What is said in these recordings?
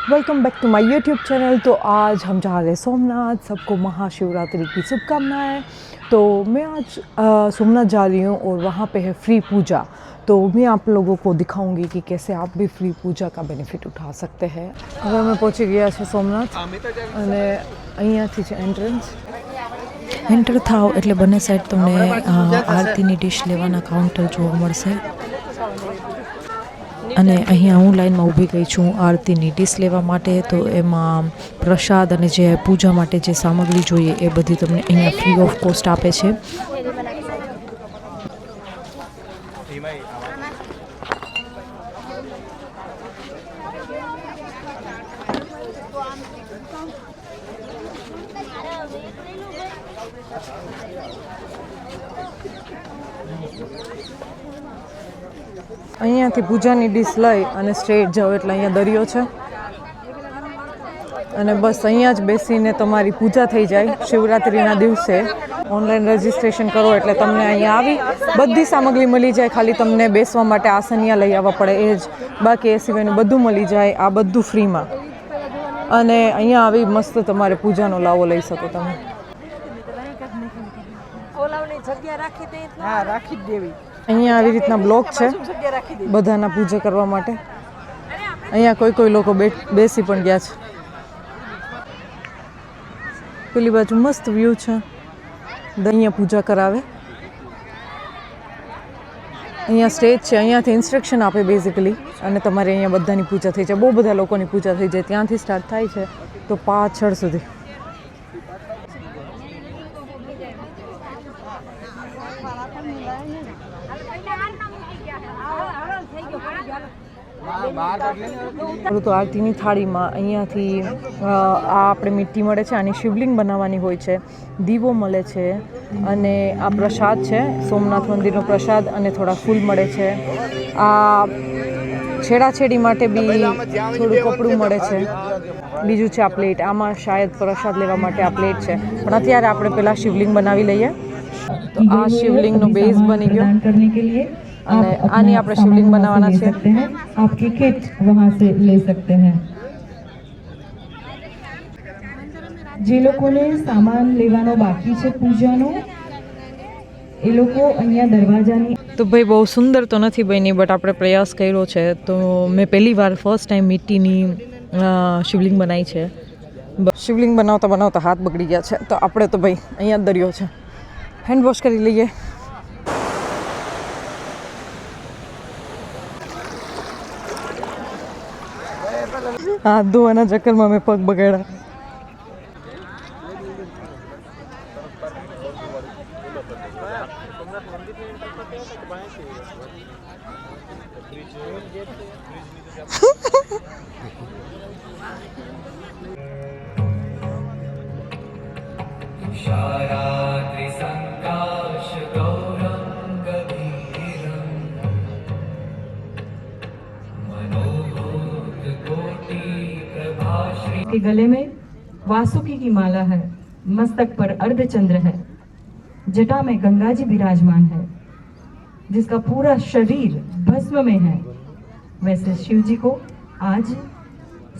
Welcome back to my YouTube channel. तो आज हम जा रहे हैं सोमनाथ। सबको महाशिवरात्रि की शुभकामनाएं। तो मैं आज सोमनाथ जा रही हूँ और वहाँ पे है फ्री पूजा। तो मैं आप लोगों को दिखाऊंगी कि कैसे आप भी फ्री पूजा का बेनिफिट उठा सकते हैं। હવે અમે પહોંચી ગયા છે સોમનાથ અને અહીંયાથી છે એન્ટ્રન્સ। એન્ટર થાવ એટલે બંને સાઈડ તમને આરતીની ડિશ લેવાના કાઉન્ટર જોવા મળશે અને અહીંયા હું લાઈનમાં ઊભી ગઈ છું આરતીની ડિશ લેવા માટે। તો એમાં પ્રસાદ અને જે પૂજા માટે જે સામગ્રી જોઈએ એ બધી તમને અહીંયા ફ્રી ઓફ કોસ્ટ આપે છે। અહીંયાથી પૂજાની ડીશ લઈ અને સ્ટ્રેટ જાઓ એટલે અહીંયા દરિયો છે અને બસ અહીંયા જ બેસીને તમારી પૂજા થઈ જાય। શિવરાત્રિના દિવસે ઓનલાઈન રજિસ્ટ્રેશન કરો એટલે તમને અહીંયા આવી બધી સામગ્રી મળી જાય। ખાલી તમને બેસવા માટે આસનિયા લઈ આવવા પડે એ જ, બાકી એ સિવાયનું બધું મળી જાય। આ બધું ફ્રીમાં અને અહીંયા આવી મસ્ત તમારે પૂજાનો લાવો લઈ શકો તમે। અહીંયા આવી રીતના બ્લોક છે બધાના પૂજા કરવા માટે। અહીંયા કોઈ લોકો બેસી પણ ગયા છે। પેલી બાજુ મસ્ત વ્યૂ છે, અહીંયા પૂજા કરાવે। અહીંયા સ્ટેજ છે, અહીંયાથી ઇન્સ્ટ્રક્શન આપે બેઝિકલી અને તમારે અહીંયા બધાની પૂજા થઈ જાય। બહુ બધા લોકોની પૂજા થઈ જાય। ત્યાંથી સ્ટાર્ટ થાય છે તો પાછળ સુધી। તો આરતીની થાળીમાં અહીંયાથી આ આપણે મીઠી મળે છે, આની શિવલિંગ બનાવવાની હોય છે, દીવો મળે છે અને આ પ્રસાદ છે સોમનાથ મંદિરનો પ્રસાદ અને થોડા ફૂલ મળે છે। આ છેડાછેડી માટે બી થોડું કપડું મળે છે। બીજું છે આ પ્લેટ, આમાં શાયદ પ્રસાદ લેવા માટે આ પ્લેટ છે, પણ અત્યારે આપણે પહેલાં શિવલિંગ બનાવી લઈએ। તો આ શિવલિંગનો બેઝ બની ગયો અને આની આપણે શિવલિંગ બનાવવાના છે। आपकी किट वहां से ले सकते हैं। જે લોકોને સામાન લેવાનો બાકી છે પૂજાનો એ લોકો અહીંયા દરવાજાની। તો ભાઈ બહુ સુંદર તો નથી બની, બટ આપણે પ્રયાસ કર્યો છે। તો મેં પહેલી વાર ફર્સ્ટ ટાઈમ મીઠીની શિવલિંગ બનાવી છે। શિવલિંગ બનાવતા બનાવતા હાથ બગડી ગયા છે, તો આપણે તો ભાઈ અહીંયા જ દરિયો છે, હેન્ડ વોશ કરી લઈએ। હાથ ધોવાના ચક્કરમાં મેં પગ બગાડ્યા। के गले में वासुकी की माला है, मस्तक पर अर्धचंद्र है, जटा में गंगा जी विराजमान है, जिसका पूरा शरीर भस्म में है। वैसे शिव जी को आज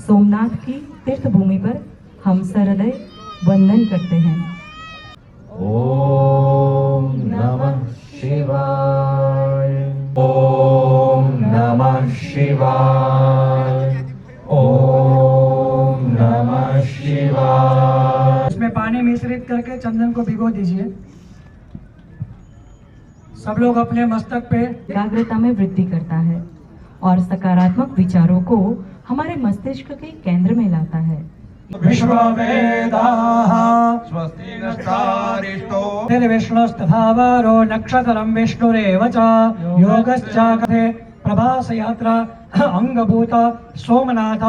सोमनाथ की तीर्थ भूमि पर हम सहृदय वंदन करते हैं। ओम नमः शिवाय, ओम नमः शिवाय, ओम नमः शिवाय। इसमें पानी मिश्रित करके चंदन को भिगो दीजिए। सब लोग अपने मस्तक पे एकाग्रता में वृद्धि करता है और सकारात्मक विचारों को हमारे मस्तिष्क के केंद्र में लाता है। विश्ववेदाः स्वस्ति नस्तारिष्टो विष्णुस्तथावरो नक्षत्रं विष्णुरेव च योगश्चाकथे प्रभास यात्रा अंगभूत सोमनाथ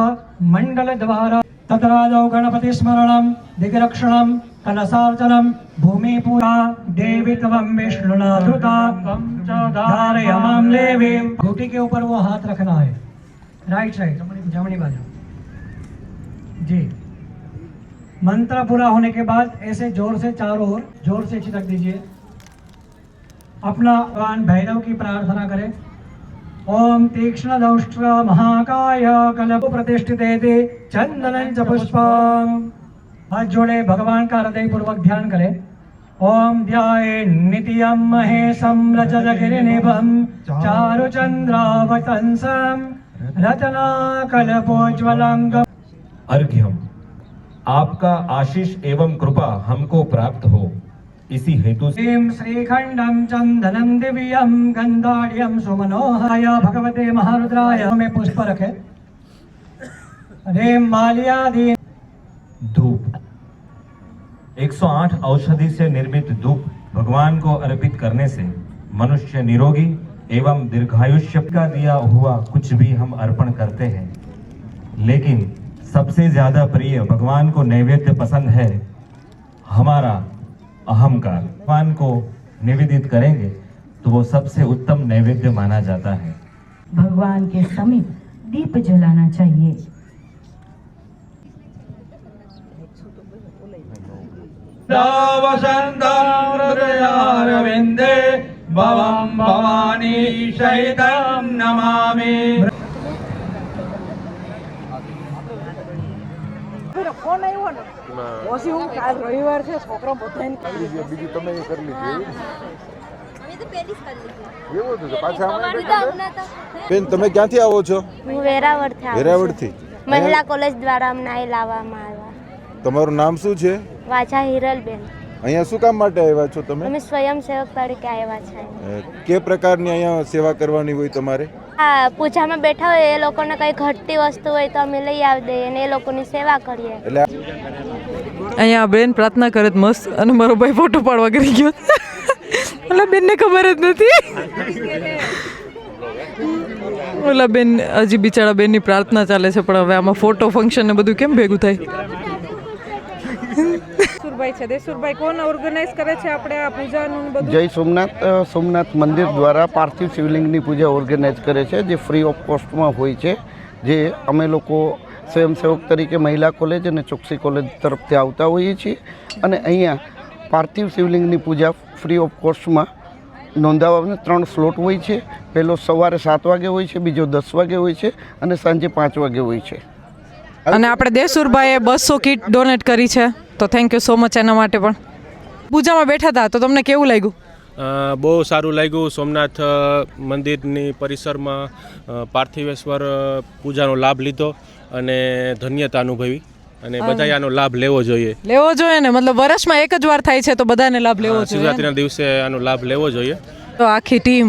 मंडल द्वारा तत्रादौ गणपति स्मरणं दिग्रक्षणं कलशार्चनं भूमि पूजा देवी तवं विष्णुना धृता धारयामां देवीं। घुटी के ऊपर वो हाथ रखना है, राइट साइड जमनी बाजू जी। मंत्र पूरा होने के बाद ऐसे जोर से चारों ओर जोर से छिटक दीजिए। अपना भगवान भैरव की प्रार्थना करें। ओम तीक्ष्णदंष्ट्र महाकाय कलप प्रतिष्ठिते चंदनं च पुष्पम। हाथ जोड़े भगवान का हृदय पूर्वक ध्यान करें। ओम ध्याये नित्यं महेशं रजतगिरिनिभं चारुचंद्रावतंसं रत्नाकल्पोज्ज्वलंगम्। अर्घ्यम, आपका आशीष एवं कृपा हमको प्राप्त हो, इसी हेतु से ह्रीं श्रीखंडं चंदनं दिव्यं गंधाढ्यं सुमनोहाय भगवते महारुद्राय में पुष्प रखे। ह्रीं माल्यादि धूप, 108 औषधि से निर्मित धूप भगवान को अर्पित करने से मनुष्य निरोगी एवं दीर्घायुष्य का दिया हुआ कुछ भी हम अर्पण करते हैं, लेकिन सबसे ज्यादा प्रिय भगवान को नैवेद्य पसंद है हमारा अहंकार। भगवान को निवेदित करेंगे तो वो सबसे उत्तम नैवेद्य माना जाता है। भगवान के समीप दीप जलाना चाहिए। वसन्तं हृदयारविन्दे भवं भवानी शैतं नमामि। ફોન આવ્યો ને પછી હું કાલ રવિવાર છે છોકરા બધાને બીજું તમે એ કરી લીધું અમે તો પહેલી જ કરી લીધી. એવું હતું તો પાછા અમારું તો હમણાં તો બેન તમે ક્યાંથી આવો છો? હું વેરાવળથી આવું છું. વેરાવળથી? મહિલા કોલેજ દ્વારા અમને અહીં લાવવામાં આવ્યા. તમારું નામ શું છે? વાછા હિરલબેન. અહીંયા શું કામ માટે આવ્યા છો તમે? અમે સ્વયંસેવક તરીકે આવ્યા છે. કે પ્રકારની અહીંયા સેવા કરવાની હોય તમારે? હા, પૂજામાં બેઠા હોય એ લોકોને કંઈ ઘટતી વસ્તુ હોય તો અમે લઈ આવી દઈએ અને એ લોકોની સેવા કરીએ. એટલે અહીંયા બેન પ્રાર્થના કરે મસ્ત અને મારો ભાઈ ફોટો પાડવા કરી ગયો ઓલા બેનને ખબર જ નથી ઓલા બેન હજી બિચારા બેનની પ્રાર્થના ચાલે છે પણ હવે આમાં ફોટો ફંક્શન ને બધું કેમ ભેગું થાય દેસુરભાઈ છે દેસુરભાઈ કોણ ઓર્ગેનાઇઝ કરે છે આપણે આ પૂજાનું બધું જય સોમનાથ મંદિર દ્વારા પાર્થિવ શિવલિંગની પૂજા ઓર્ગેનાઇઝ કરે છે જે ફ્રી ઓફ કોસ્ટમાં હોય છે જે અમે લોકો સ્વયંસેવક તરીકે મહિલા કોલેજ અને ચોકસી કોલેજ તરફથી આવતા હોઈએ છીએ અને અહીંયા પાર્થિવ શિવલિંગની પૂજા ફ્રી ઓફ કોસ્ટમાં નોંધાવવાના 3 સ્લોટ હોય છે. પહેલો સવારે 7 વાગે હોય છે, બીજો 10 વાગે હોય છે અને સાંજે 5 વાગે હોય છે. અને આપણે દેસુરભાઈએ 200 કિટ ડોનેટ કરી છે તો થેન્ક યુ સો મચ એના માટે પણ પૂજામાં બેઠા હતા તો તમને કેવું લાગ્યું? બહુ સારું લાગ્યું. સોમનાથ મંદિરની પરિસરમાં પાર્થિવેશ્વર પૂજાનો લાભ લીધો અને ધન્યતા અનુભવી અને બધાએ આનો લાભ લેવો જોઈએ ને મતલબ વર્ષમાં એક જ વાર થાય છે તો બધાને લાભ લેવો જોઈએ. શિવરાત્રીના દિવસે આનો લાભ લેવો જોઈએ. તો આખી ટીમ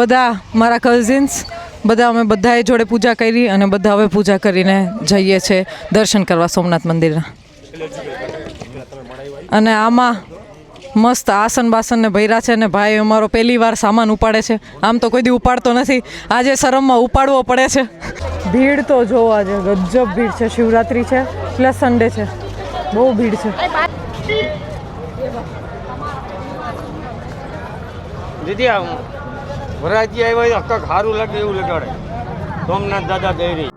બધા મારા કઝિન્સ બધા અમે બધાએ જોડે પૂજા કરી અને બધા હવે પૂજા કરીને જઈએ છે દર્શન કરવા સોમનાથ મંદિરના. અને આમાં મસ્ત આસન બાસન ને ભર્યા છે ને ભાઈ અમારો પહેલી વાર સામાન ઉપાડે છે. આમ તો કોઈ દી ઉપાડતો નથી, આજે શરમમાં ઉપાડવો પડે છે. ભીડ તો જો આજે ગજબ ભીડ છે. શિવરાત્રી છે પ્લસ સન્ડે છે, બહુ ભીડ છે. દીદી વરાજી આવ્યા કંઈક સારું લાગે એવું લગાડે સોમનાથ દાદા ગયરી